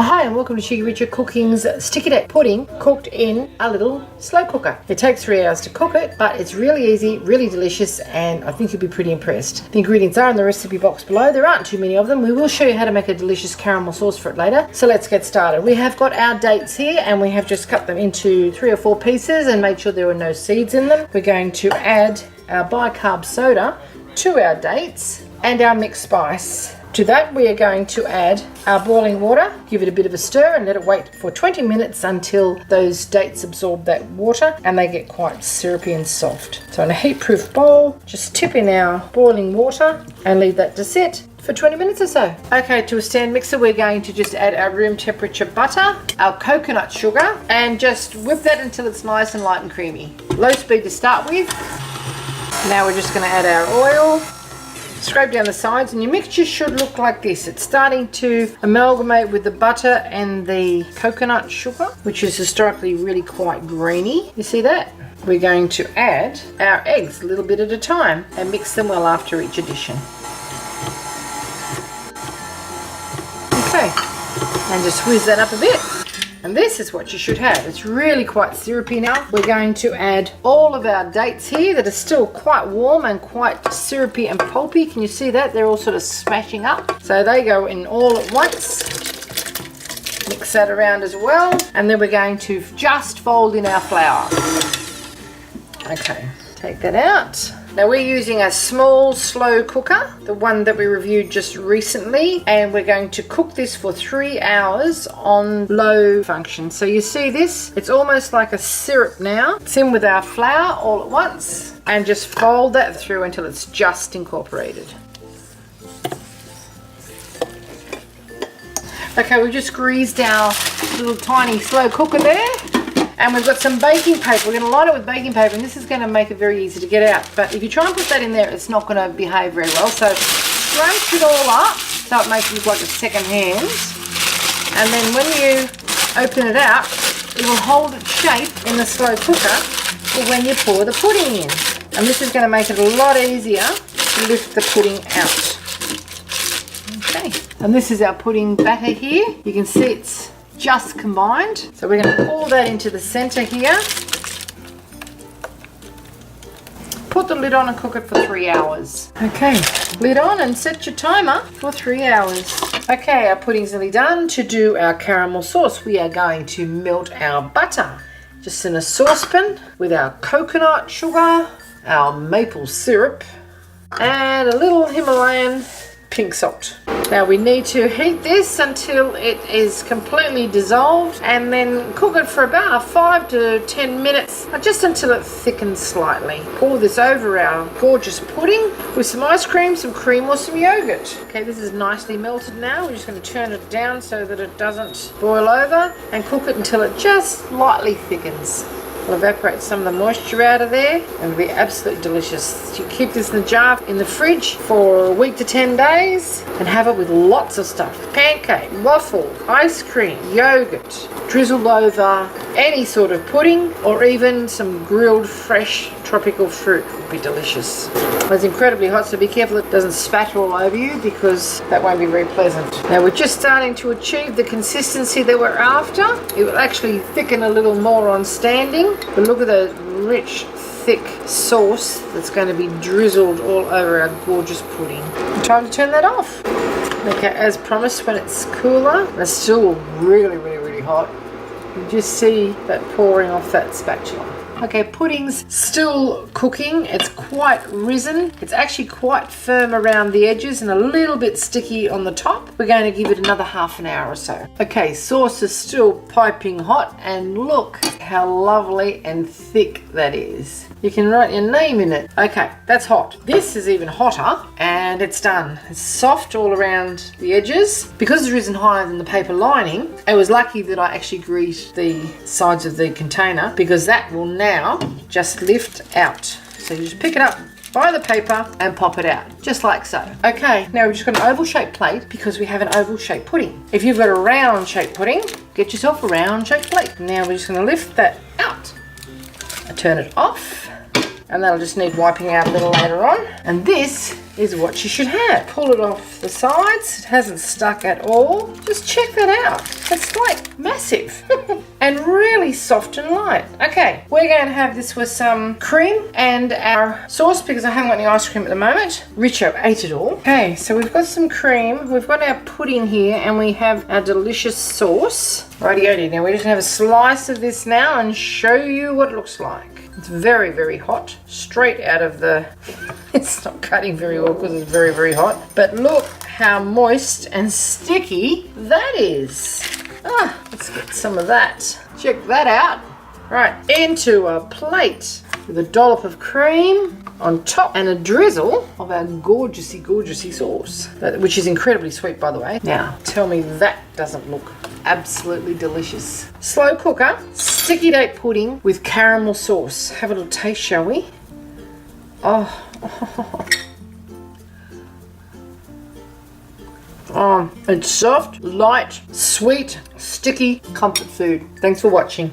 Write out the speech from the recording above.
Hi and welcome to Cheekyricho Cooking's sticky deck pudding cooked in a little slow cooker. It takes 3 hours to cook it, but it's really easy, really delicious, and I think you'll be pretty impressed. The ingredients are in the recipe box below. There aren't too many of them. We will show you how to make a delicious caramel sauce for it later. So let's get started. We have got our dates here and we have just cut them into 3 or 4 pieces and made sure there were no seeds in them. We're going to add our bicarb soda to our dates and our mixed spice. To that we are going to add our boiling water, give it a bit of a stir and let it wait for 20 minutes until those dates absorb that water and they get quite syrupy and soft. So in a heat-proof bowl, just tip in our boiling water and leave that to sit for 20 minutes or so. Okay, to a stand mixer we're going to just add our room temperature butter, our coconut sugar, and just whip that until it's nice and light and creamy. Low speed to start with. Now we're just going to add our oil. Scrape down the sides and your mixture should look like this. It's starting to amalgamate with the butter and the coconut sugar, which is historically really quite greeny. You see that? We're going to add our eggs a little bit at a time and mix them well after each addition. Okay, and just whiz that up a bit. And this is what you should have. It's really quite syrupy now. We're going to add all of our dates here that are still quite warm and quite syrupy and pulpy. Can you see that? They're all sort of smashing up. So they go in all at once. Mix that around as well. And then we're going to just fold in our flour. Okay, take that out. Now we're using a small slow cooker, the one that we reviewed just recently, and we're going to cook this for 3 hours on low function. So you see this, it's almost like a syrup now. It's in with our flour all at once and just fold that through until it's just incorporated. Okay, we've just greased our little tiny slow cooker there. And we've got some baking paper. We're going to line it with baking paper, and this is going to make it very easy to get out. But if you try and put that in there, it's not going to behave very well. So scrunch it all up so it makes it look like a second hand. And then when you open it out, it will hold its shape in the slow cooker for when you pour the pudding in. And this is going to make it a lot easier to lift the pudding out. Okay. And this is our pudding batter here. You can see it's just combined. So we're going to pour that into the center here. Put the lid on and cook it for 3 hours. Okay, lid on and set your timer for 3 hours. Okay, our pudding's nearly done. To do our caramel sauce, we are going to melt our butter just in a saucepan with our coconut sugar, our maple syrup, and a little Himalayan pink salt. Now we need to heat this until it is completely dissolved and then cook it for about 5 to 10 minutes, just until it thickens slightly. Pour this over our gorgeous pudding with some ice cream, some cream or some yogurt. Okay, this is nicely melted now. We're just going to turn it down so that it doesn't boil over and cook it until it just lightly thickens. We'll evaporate some of the moisture out of there and it'll be absolutely delicious. You keep this in the jar in the fridge for a week to 10 days and have it with lots of stuff. Pancake, waffle, ice cream, yogurt, drizzled over any sort of pudding, or even some grilled fresh tropical fruit would be delicious. It's incredibly hot, so be careful it doesn't spatter all over you because that won't be very pleasant. Now we're just starting to achieve the consistency that we're after. It will actually thicken a little more on standing, but look at the rich, thick sauce that's going to be drizzled all over our gorgeous pudding. Time to turn that off. Okay, as promised, when it's cooler, it's still really hot. You just see that pouring off that spatula. Okay, pudding's still cooking. It's quite risen. It's actually quite firm around the edges and a little bit sticky on the top. We're going to give it another half an hour or so. Okay, sauce is still piping hot and look how lovely and thick that is. You can write your name in it. Okay, that's hot. This is even hotter and it's done. It's soft all around the edges. Because it's risen higher than the paper lining, I was lucky that I actually greased the sides of the container because that will now just lift out. So you just pick it up by the paper and pop it out, just like so. Okay, now we've just got an oval shaped plate because we have an oval shaped pudding. If you've got a round shaped pudding, get yourself a round shaped plate. Now we're just going to lift that out. I turn it off and that'll just need wiping out a little later on. And this is what you should have. Pull it off the sides. It hasn't stuck at all. Just check that out. It's like massive and really soft and light. Okay, we're going to have this with some cream and our sauce because I haven't got any ice cream at the moment. Richo ate it all. Okay, so we've got some cream. We've got our pudding here and we have our delicious sauce. Righty-o, now we're just going to have a slice of this now and show you what it looks like. It's very, very hot. Straight out of the... It's not cutting very well because it's very, very hot. But look how moist and sticky that is. Let's get some of that. Check that out. Right, into a plate with a dollop of cream on top and a drizzle of our gorgeousy, gorgeousy sauce, which is incredibly sweet, by the way. Now, tell me that doesn't look absolutely delicious. Slow cooker, sticky date pudding with caramel sauce. Have a little taste, shall we? Oh. It's soft, light, sweet, sticky, comfort food. Thanks for watching.